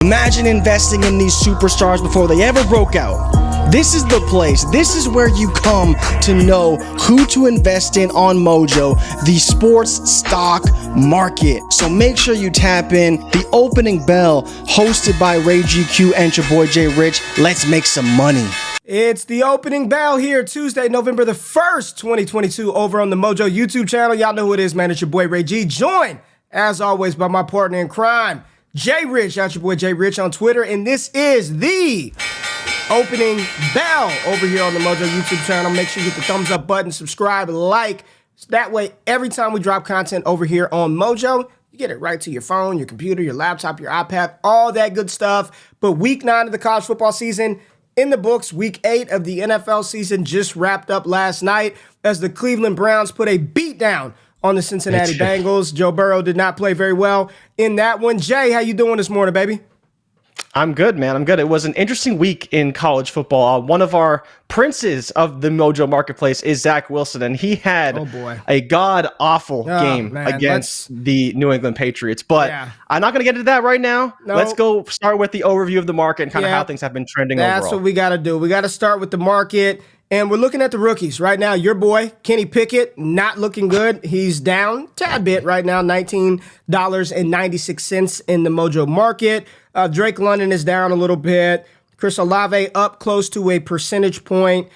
Imagine investing in these superstars before they ever broke out. This is the place. This is where you come to know who to invest in on Mojo, the sports stock market. So make sure you tap in. The Opening Bell, hosted by Ray GQ and your boy Jay Rich. Let's make some money. It's the Opening Bell here, Tuesday, November the 1st, 2022, over on the Mojo YouTube channel. Y'all know who it is, man. It's your boy Ray G, joined, as always, by my partner in crime, Jay Rich. That's your boy Jay Rich on Twitter, and this is the Opening Bell over here on the Mojo YouTube channel. Make sure you hit the thumbs up button, subscribe, like. So that way, every time we drop content over here on Mojo, you get it right to your phone, your computer, your laptop, your iPad, all that good stuff. But week 9 of the college football season in the books. Week 8 of the NFL season just wrapped up last night as the Cleveland Browns put a beat down on the Cincinnati Bengals. Joe Burrow did not play very well in that one. Jay, how you doing this morning, baby? I'm good, man. I'm good. It was an interesting week in college football. One of our princes of the Mojo marketplace is Zach Wilson, and he had a god-awful game against the New England Patriots. But I'm not going to get into that right now. No. Let's go start with the overview of the market and kind of how things have been trending overall. That's what we got to do. We got to start with the market. And we're looking at the rookies right now. Your boy, Kenny Pickett, not looking good. He's down a tad bit right now, $19.96 in the Mojo market. Drake London is down a little bit. Chris Olave up close to a percentage point.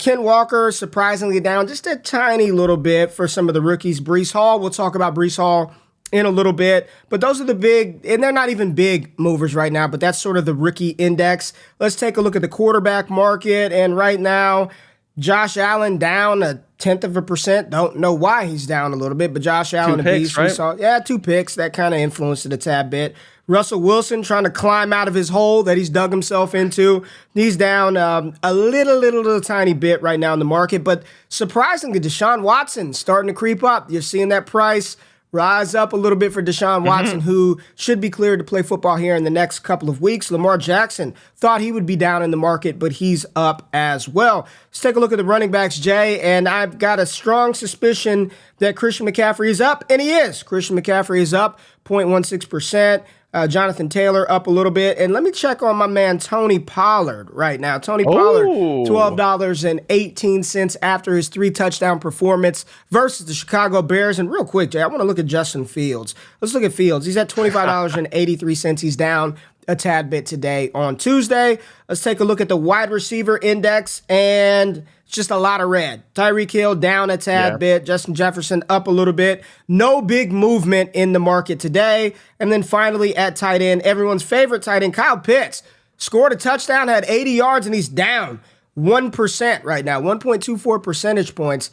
Ken Walker surprisingly down just a tiny little bit for some of the rookies. Breece Hall, we'll talk about Breece Hall in a little bit, but those are the big, and they're not even big movers right now, but that's sort of the rookie index. Let's take a look at the quarterback market, and right now, Josh Allen down 0.1%. Don't know why he's down a little bit, but Josh Allen, a beast. Right? We saw, 2 picks. That kind of influenced it a tad bit. Russell Wilson trying to climb out of his hole that he's dug himself into. He's down a little tiny bit right now in the market, but surprisingly, Deshaun Watson starting to creep up. You're seeing that price rise up a little bit for Deshaun Watson, who should be cleared to play football here in the next couple of weeks. Lamar Jackson thought he would be down in the market, but he's up as well. Let's take a look at the running backs, Jay, and I've got a strong suspicion that Christian McCaffrey is up, and he is. Christian McCaffrey is up 0.16%. Jonathan Taylor up a little bit. And let me check on my man Tony Pollard right now. Tony Pollard, $12.18 after his 3-touchdown performance versus the Chicago Bears. And real quick, Jay, I want to look at Justin Fields. Let's look at Fields. He's at $25.83. He's down a tad bit today on Tuesday. Let's take a look at the wide receiver index, and it's just a lot of red. Tyreek Hill down a tad bit. Justin Jefferson up a little bit. No big movement in the market today. And then finally at tight end, everyone's favorite tight end, Kyle Pitts, scored a touchdown, had 80 yards, and he's down 1% right now, 1.24 percentage points.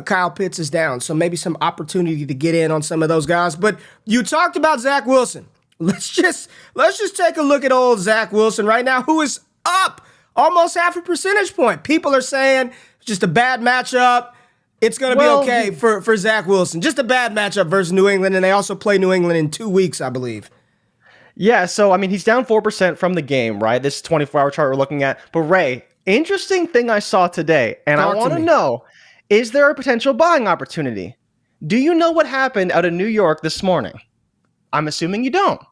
Kyle Pitts is down, so maybe some opportunity to get in on some of those guys. But you talked about Zach Wilson. Let's just take a look at old Zach Wilson right now, who is up almost half a percentage point. People are saying it's just a bad matchup. It's going to be okay for Zach Wilson. Just a bad matchup versus New England, and they also play New England in 2 weeks, I believe. Yeah, so, I mean, he's down 4% from the game, right? This 24-hour chart we're looking at. But, Ray, interesting thing I saw today, and I want to know, is there a potential buying opportunity? Do you know what happened out of New York this morning? I'm assuming you don't.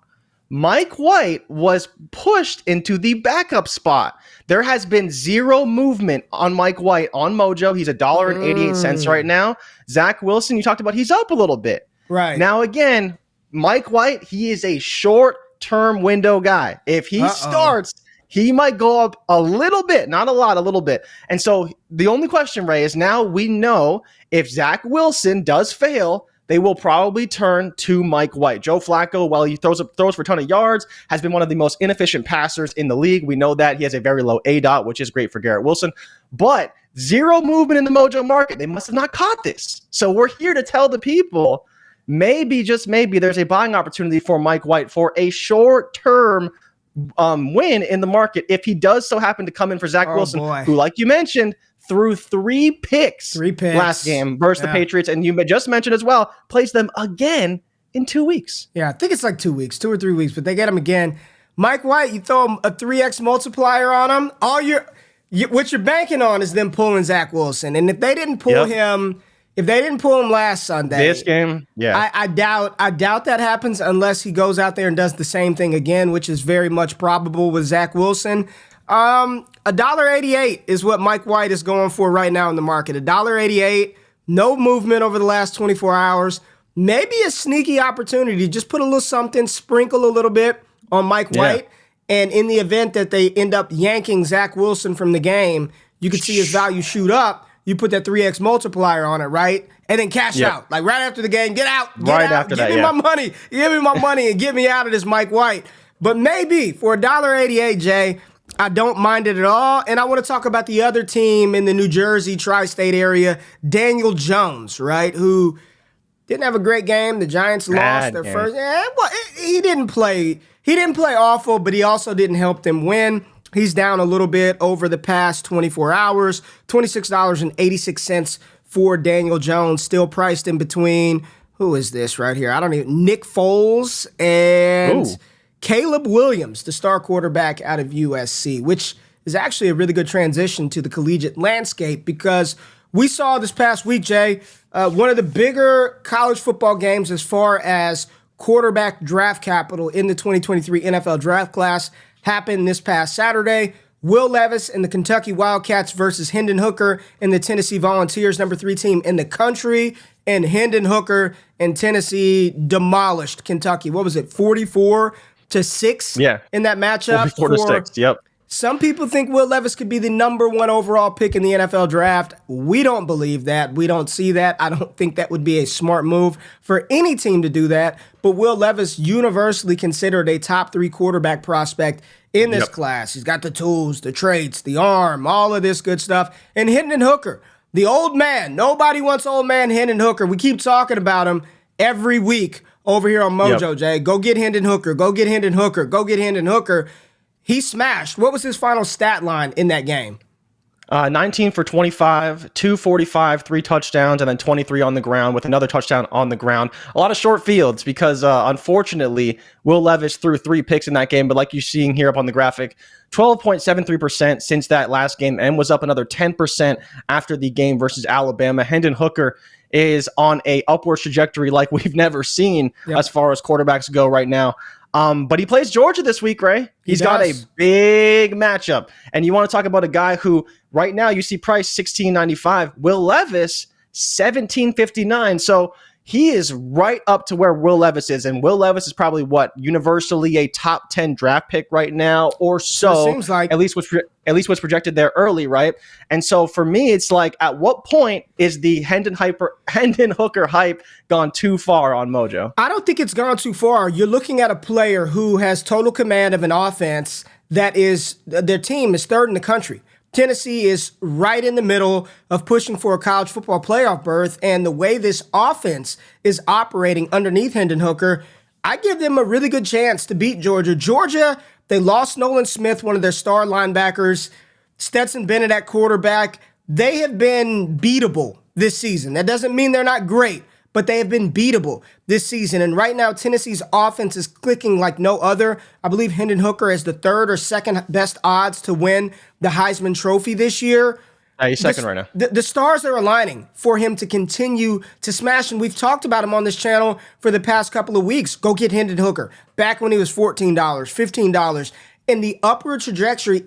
Mike White was pushed into the backup spot. There has been zero movement on Mike White on Mojo. He's $1.88 right now. Zach Wilson, you talked about, he's up a little bit. Right. Now, again, Mike White, he is a short-term window guy. If he starts, he might go up a little bit, not a lot, a little bit. And so the only question, Ray, is now we know if Zach Wilson does fail, they will probably turn to Mike White. Joe Flacco, while he throws for a ton of yards, has been one of the most inefficient passers in the league. We know that. He has a very low ADOT, which is great for Garrett Wilson. But zero movement in the Mojo market. They must have not caught this. So we're here to tell the people, maybe, just maybe, there's a buying opportunity for Mike White for a short-term win in the market if he does so happen to come in for Zach Wilson, who, like you mentioned, threw 3 picks last game versus the Patriots, and you just mentioned as well, plays them again in 2 weeks. Yeah, I think it's like 2 weeks, 2 or 3 weeks, but they get him again. Mike White, you throw a 3x multiplier on him, what you're banking on is them pulling Zach Wilson, and if they didn't pull him If they didn't pull him last Sunday, this game, yeah, I doubt that happens unless he goes out there and does the same thing again, which is very much probable with Zach Wilson. $1.88 is what Mike White is going for right now in the market. $1.88, no movement over the last 24 hours. Maybe a sneaky opportunity. Just put a little something, sprinkle a little bit on Mike White. And in the event that they end up yanking Zach Wilson from the game, you could see his value shoot up. You put that 3x multiplier on it, right? And then cash out. Like right after the game, get out. Give me my money. Give me my money and get me out of this Mike White. But maybe for $1.88, Jay, I don't mind it at all. And I want to talk about the other team in the New Jersey tri-state area, Daniel Jones, right? Who didn't have a great game. The Giants lost their first. He didn't play. He didn't play awful, but he also didn't help them win. He's down a little bit over the past 24 hours, $26.86 for Daniel Jones, still priced in between, who is this right here? Nick Foles and Caleb Williams, the star quarterback out of USC, which is actually a really good transition to the collegiate landscape because we saw this past week, Jay, one of the bigger college football games as far as quarterback draft capital in the 2023 NFL draft class happened this past Saturday. Will Levis and the Kentucky Wildcats versus Hendon Hooker and the Tennessee Volunteers, number 3 team in the country. And Hendon Hooker and Tennessee demolished Kentucky. What was it, 44-6 in that matchup? 44-6, yep. Some people think Will Levis could be the number 1 overall pick in the NFL draft. We don't believe that. We don't see that. I don't think that would be a smart move for any team to do that. But Will Levis, universally considered a top 3 quarterback prospect in this class. He's got the tools, the traits, the arm, all of this good stuff. And Hendon Hooker, the old man. Nobody wants old man Hendon Hooker. We keep talking about him every week over here on Mojo, Jay. Go get Hendon Hooker. Go get Hendon Hooker. Go get Hendon Hooker. He smashed. What was his final stat line in that game? 19 for 25, 245, 3 touchdowns, and then 23 on the ground with another touchdown on the ground. A lot of short fields because, unfortunately, Will Levis threw 3 picks in that game. But like you're seeing here up on the graphic, 12.73% since that last game and was up another 10% after the game versus Alabama. Hendon Hooker is on a upward trajectory like we've never seen as far as quarterbacks go right now. But he plays Georgia this week, Ray. He's got a big matchup. And you want to talk about a guy who right now you see price $16.95. Will Levis, $17.59. So he is right up to where Will Levis is. And Will Levis is probably universally a top 10 draft pick right now or so. It seems like. At least what's projected there early, right? And so for me, it's like, at what point is the Hendon Hooker hype gone too far on Mojo? I don't think it's gone too far. You're looking at a player who has total command of an offense that is, their team is 3rd in the country. Tennessee is right in the middle of pushing for a college football playoff berth, and the way this offense is operating underneath Hendon Hooker, I give them a really good chance to beat Georgia. Georgia, they lost Nolan Smith, one of their star linebackers, Stetson Bennett at quarterback. They have been beatable this season. That doesn't mean they're not great, but they have been beatable this season. And right now, Tennessee's offense is clicking like no other. I believe Hendon Hooker has the 3rd or 2nd best odds to win the Heisman Trophy this year. He's second right now. The stars are aligning for him to continue to smash, and we've talked about him on this channel for the past couple of weeks. Go get Hendon Hooker. Back when he was $14, $15. And the upward trajectory,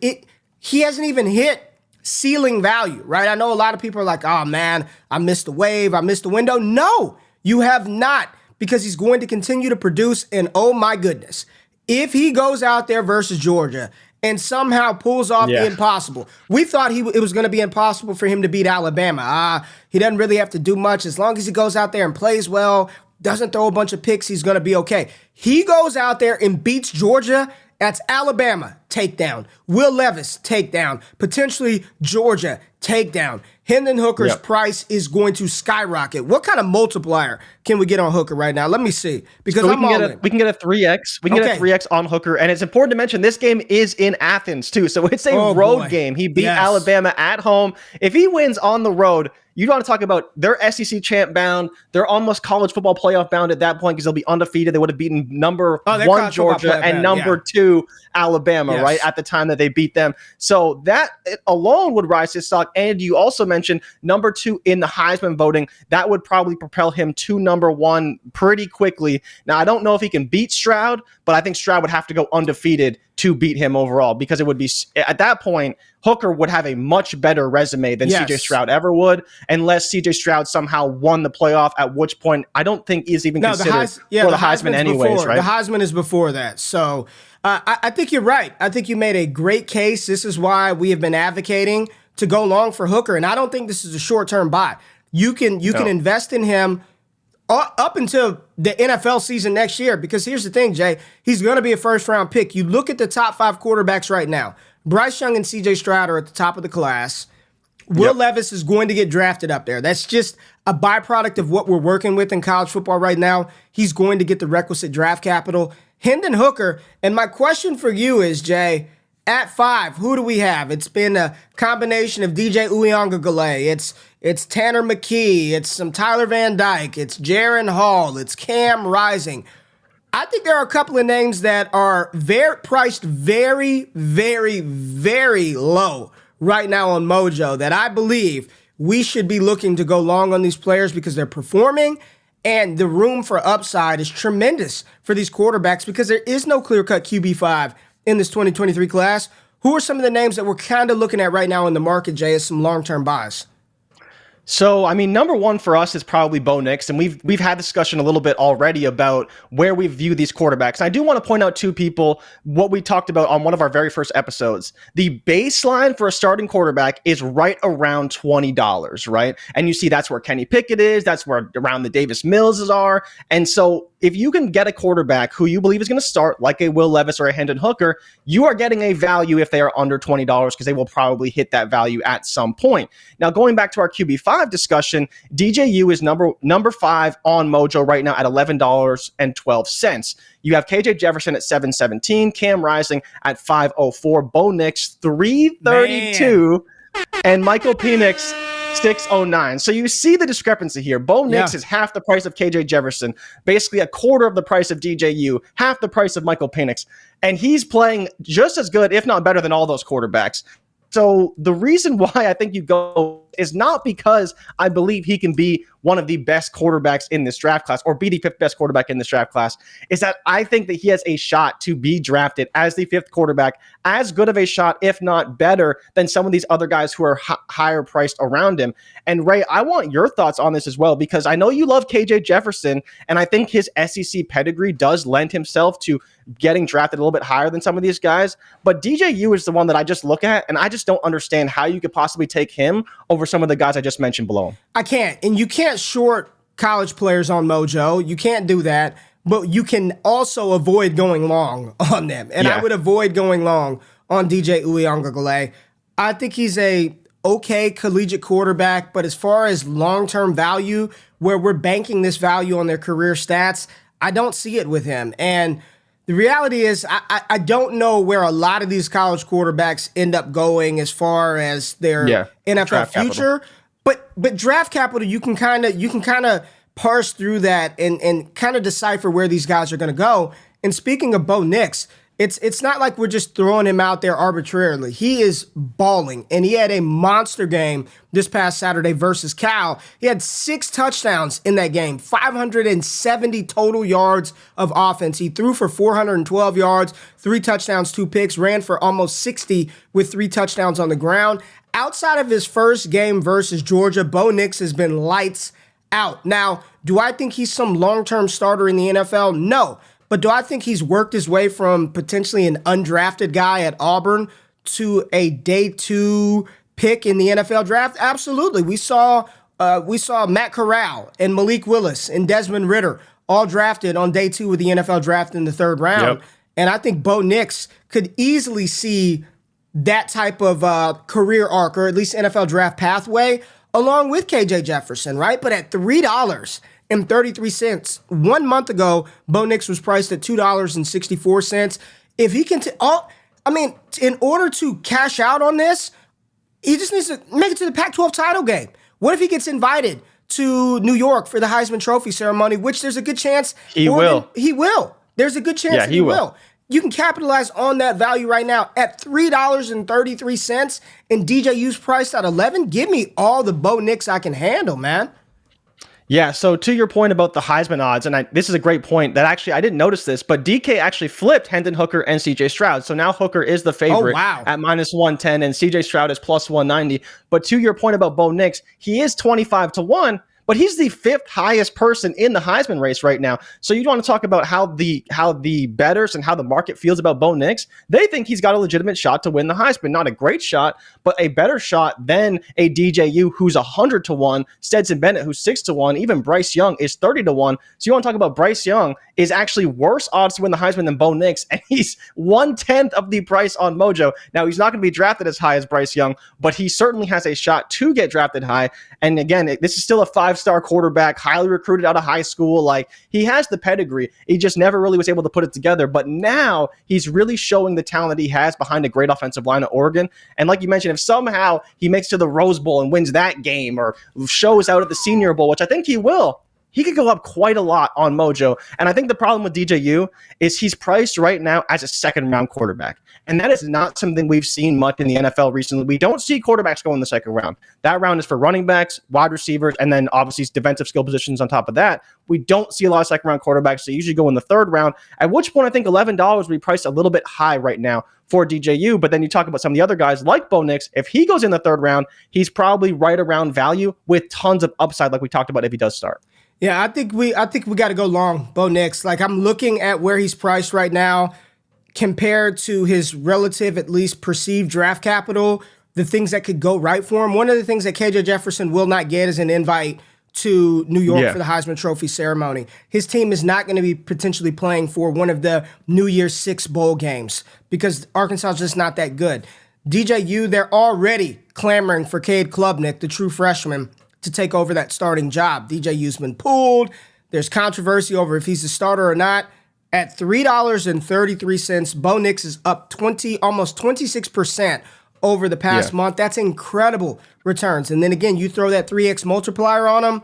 he hasn't even hit ceiling value, right? I know a lot of people are like, oh man, I missed the wave, I missed the window. No, you have not, because he's going to continue to produce, and oh my goodness, if he goes out there versus Georgia and somehow pulls off the impossible. We thought it was going to be impossible for him to beat Alabama. He doesn't really have to do much. As long as he goes out there and plays well, doesn't throw a bunch of picks, he's going to be okay. He goes out there and beats Georgia. That's Alabama, takedown. Will Levis, takedown. Potentially Georgia, takedown. Hendon Hooker's price is going to skyrocket. What kind of multiplier can we get on Hooker right now? Let me see. Because so we can get a 3x. We can get a 3x on Hooker. And it's important to mention this game is in Athens too. So it's a road game. He beat Alabama at home. If he wins on the road, you want to talk about they're SEC champ bound. They're almost college football playoff bound at that point because they'll be undefeated. They would have beaten number one Georgia and number two Alabama, right, at the time that they beat them. So that alone would rise his stock. And you also mentioned number 2 in the Heisman voting. That would probably propel him to number 1 pretty quickly. Now, I don't know if he can beat Stroud, but I think Stroud would have to go undefeated to beat him overall, because it would be, at that point, Hooker would have a much better resume than CJ Stroud ever would, unless CJ Stroud somehow won the playoff, at which point I don't think he's even considered for the Heisman anyways, right? The Heisman is before that. So I think you're right. I think you made a great case. This is why we have been advocating to go long for Hooker, and I don't think this is a short-term buy. You can invest in him up until the NFL season next year, because here's the thing, Jay, he's going to be a first-round pick. You look at the top 5 quarterbacks right now. Bryce Young and CJ Stroud are at the top of the class. Will Levis is going to get drafted up there. That's just a byproduct of what we're working with in college football right now. He's going to get the requisite draft capital. Hendon Hooker, and my question for you is, Jay, at 5, who do we have? It's been a combination of DJ Uiagalelei. It's Tanner McKee. It's some Tyler Van Dyke. It's Jaron Hall. It's Cam Rising. I think there are a couple of names that are priced very, very, very low right now on Mojo that I believe we should be looking to go long on these players because they're performing, and the room for upside is tremendous for these quarterbacks because there is no clear-cut QB5 in this 2023 class. Who are some of the names that we're kind of looking at right now in the market, Jay, as some long-term buys? So, I mean, number 1 for us is probably Bo Nix, and we've had discussion a little bit already about where we view these quarterbacks. And I do want to point out to people what we talked about on one of our very first episodes. The baseline for a starting quarterback is right around $20, right? And you see that's where Kenny Pickett is, that's where around the Davis Millses are. And so if you can get a quarterback who you believe is going to start, like a Will Levis or a Hendon Hooker, you are getting a value if they are under $20 because they will probably hit that value at some point. Now, going back to our QB5 discussion, DJU is number 5 on Mojo right now at $11.12. You have KJ Jefferson at $7.17, Cam Rising at $5.04, Bo Nix $3.32, and Michael Penix $6.09. So you see the discrepancy here. Bo Nix is half the price of KJ Jefferson, basically a quarter of the price of DJU, half the price of Michael Penix, and he's playing just as good, if not better, than all those quarterbacks. So the reason why I think you go is not because I believe he can be one of the best quarterbacks in this draft class or be the 5th best quarterback in this draft class, is that I think that he has a shot to be drafted as the 5th quarterback, as good of a shot, if not better, than some of these other guys who are higher priced around him. And Ray, I want your thoughts on this as well, because I know you love KJ Jefferson, and I think his SEC pedigree does lend himself to getting drafted a little bit higher than some of these guys. But DJU is the one that I just look at, and I just don't understand how you could possibly take him over some of the guys I just mentioned below. I can't. And you can't short college players on Mojo. You can't do that. But you can also avoid going long on them. And I would avoid going long on DJ Uiagalelei. I think he's a okay collegiate quarterback, but as far as long-term value, where we're banking this value on their career stats, I don't see it with him. And the reality is, I don't know where a lot of these college quarterbacks end up going as far as their NFL future. But draft capital, you can kind of parse through that and kind of decipher where these guys are going to go. And speaking of Bo Nix, it's not like we're just throwing him out there arbitrarily. He is balling, and he had a monster game this past Saturday versus Cal. He had 6 touchdowns in that game, 570 total yards of offense. He threw for 412 yards, 3 touchdowns, 2 picks, ran for almost 60 with 3 touchdowns on the ground. Outside of his first game versus Georgia, Bo Nix has been lights out. Now, do I think he's some long-term starter in the NFL? No. But do I think he's worked his way from potentially an undrafted guy at Auburn to a day 2 pick in the NFL draft? Absolutely. We saw Matt Corral and Malik Willis and Desmond Ridder all drafted on day 2 of the NFL draft in the 3rd round. And I think Bo Nix could easily see that type of career arc, or at least NFL draft pathway, along with KJ Jefferson, right? But at $3.33, 1 month ago, Bo Nix was priced at $2.64. If he can, in order to cash out on this, he just needs to make it to the Pac-12 title game. What if he gets invited to New York for the Heisman Trophy ceremony, which there's a good chance He will. He will. There's a good chance that he will. You can capitalize on that value right now at $3.33 and DJU's priced at 11. Give me all the Bo Nix I can handle, man. Yeah, so to your point about the Heisman odds, and this is a great point that actually I didn't notice this, but DK actually flipped Hendon Hooker and CJ Stroud. So now Hooker is the favorite at minus 110 and CJ Stroud is plus 190. But to your point about Bo Nix, he is 25-1. But he's the fifth highest person in the Heisman race right now. So you want to talk about how the bettors and how the market feels about Bo Nix. They think he's got a legitimate shot to win the Heisman. Not a great shot, but a better shot than a DJU who's 100-1, Stetson Bennett who's 6-1, even Bryce Young is 30-1. So you want to talk about Bryce Young is actually worse odds to win the Heisman than Bo Nix, and he's 1/10 of the price on Mojo. Now he's not going to be drafted as high as Bryce Young, but he certainly has a shot to get drafted high. And again, this is still a 5-star quarterback, highly recruited out of high school. Like, he has the pedigree. He just never really was able to put it together. But now he's really showing the talent that he has behind a great offensive line at Oregon. And like you mentioned, if somehow he makes it to the Rose Bowl and wins that game or shows out at the Senior Bowl, which I think he will, he could go up quite a lot on Mojo. And I think the problem with DJU is he's priced right now as a second-round quarterback. And that is not something we've seen much in the NFL recently. We don't see quarterbacks go in the second round. That round is for running backs, wide receivers, and then obviously defensive skill positions on top of that. We don't see a lot of second-round quarterbacks. They usually go in the third round, at which point I think $11 would be priced a little bit high right now for DJU. But then you talk about some of the other guys like Bo Nix. If he goes in the third round, he's probably right around value with tons of upside like we talked about if he does start. Yeah, I think we got to go long, Bo Nix. Like, I'm looking at where he's priced right now compared to his relative, at least perceived draft capital, the things that could go right for him. One of the things that KJ Jefferson will not get is an invite to New York for the Heisman Trophy ceremony. His team is not going to be potentially playing for one of the New Year's 6 bowl games because Arkansas is just not that good. DJU, they're already clamoring for Cade Klubnik, the true freshman, to take over that starting job. DJU's been pulled. There's controversy over if he's the starter or not. At $3.33, Bo Nix is up almost 26% over the past month. That's incredible returns. And then again, you throw that 3x multiplier on him,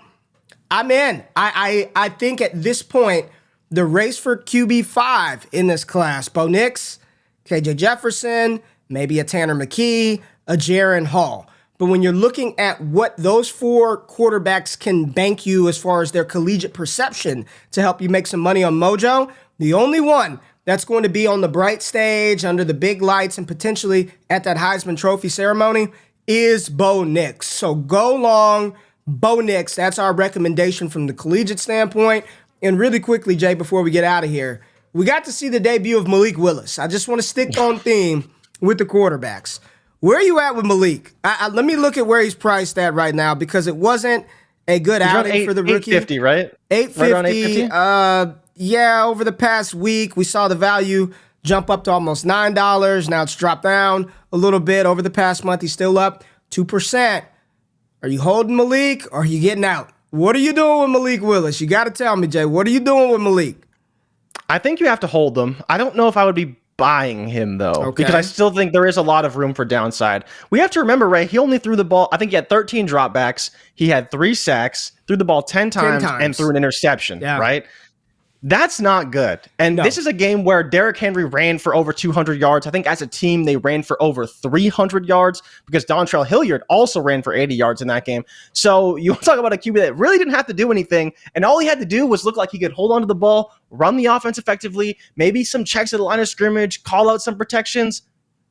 I'm in. I think at this point, the race for QB5 in this class, Bo Nix, KJ Jefferson, maybe a Tanner McKee, a Jaron Hall. But when you're looking at what those 4 quarterbacks can bank you as far as their collegiate perception to help you make some money on Mojo, the only one that's going to be on the bright stage under the big lights and potentially at that Heisman Trophy ceremony is Bo Nix. So go long, Bo Nix. That's our recommendation from the collegiate standpoint. And really quickly, Jay, before we get out of here, we got to see the debut of Malik Willis. I just want to stick on theme with the quarterbacks. Where are you at with Malik? Let me look at where he's priced at right now because it wasn't a good outing for the rookie. $850, right? $850. Right around $850? Yeah, over the past week, we saw the value jump up to almost $9. Now it's dropped down a little bit. Over the past month, he's still up 2%. Are you holding Malik or are you getting out? What are you doing with Malik Willis? You got to tell me, Jay. What are you doing with Malik? I think you have to hold them. I don't know if I would be buying him though, because I still think there is a lot of room for downside. We have to remember, Ray, he only threw the ball, I think he had 13 dropbacks, he had 3 sacks, threw the ball 10 times and threw an interception, right? That's not good. And this is a game where Derrick Henry ran for over 200 yards. I think as a team, they ran for over 300 yards because Dontrell Hilliard also ran for 80 yards in that game. So you talk about a QB that really didn't have to do anything. And all he had to do was look like he could hold on to the ball, run the offense effectively, maybe some checks at the line of scrimmage, call out some protections.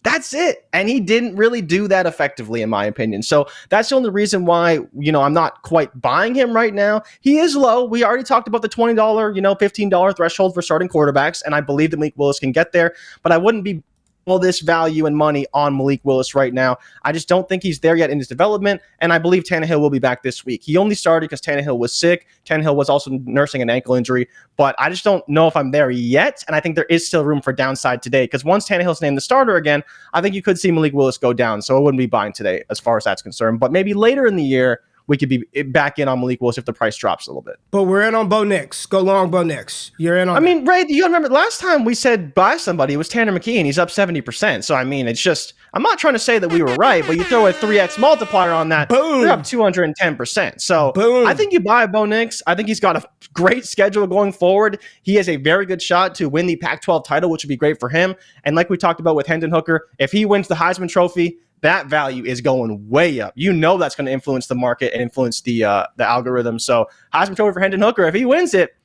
That's it. And he didn't really do that effectively, in my opinion. So that's the only reason why, I'm not quite buying him right now. He is low. We already talked about the $20, $15 threshold for starting quarterbacks. And I believe that Malik Willis can get there, but I wouldn't be all this value and money on Malik Willis right now. I just don't think he's there yet in his development, and I believe Tannehill will be back this week. He only started because Tannehill was sick. Tannehill was also nursing an ankle injury, but I just don't know if I'm there yet, and I think there is still room for downside today, because once Tannehill's named the starter again, I think you could see Malik Willis go down, so I wouldn't be buying today as far as that's concerned. But maybe later in the year, we could be back in on Malik Willis if the price drops a little bit. But we're in on Bo Nix. Go long, Bo Nix. You're in on. I mean, Ray, you remember last time we said buy somebody, it was Tanner McKee, and he's up 70%. So I mean, it's just, I'm not trying to say that we were right, but you throw a 3x multiplier on that, Boom. They're up 210%. So Boom. I think you buy Bo Nix. I think he's got a great schedule going forward. He has a very good shot to win the Pac-12 title, which would be great for him. And like we talked about with Hendon Hooker, if he wins the Heisman Trophy, that value is going way up. You know that's going to influence the market and influence the algorithm. So Heisman Trophy for Hendon Hooker, if he wins it,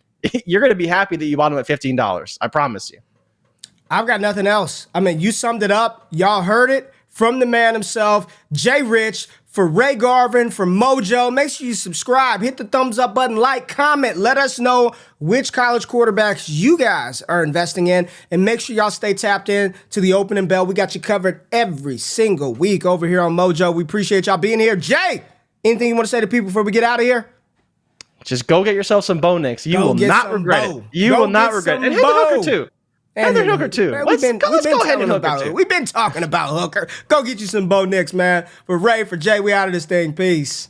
you're going to be happy that you bought him at $15. I promise you. I've got nothing else. I mean, you summed it up. Y'all heard it from the man himself, Jay Rich, for Ray Garvin, for Mojo. Make sure you subscribe, hit the thumbs up button, like, comment. Let us know which college quarterbacks you guys are investing in. And make sure y'all stay tapped in to the opening bell. We got you covered every single week over here on Mojo. We appreciate y'all being here. Jay, anything you want to say to people before we get out of here? Just go get yourself some Bo Nix. You will not regret it. You will not regret it. And Hendon Hooker too. Hendon Hooker too. Let's go Hendon Hooker too. We've been talking about Hooker. Go get you some Bo Nix, man. For Ray, for Jay, we out of this thing. Peace.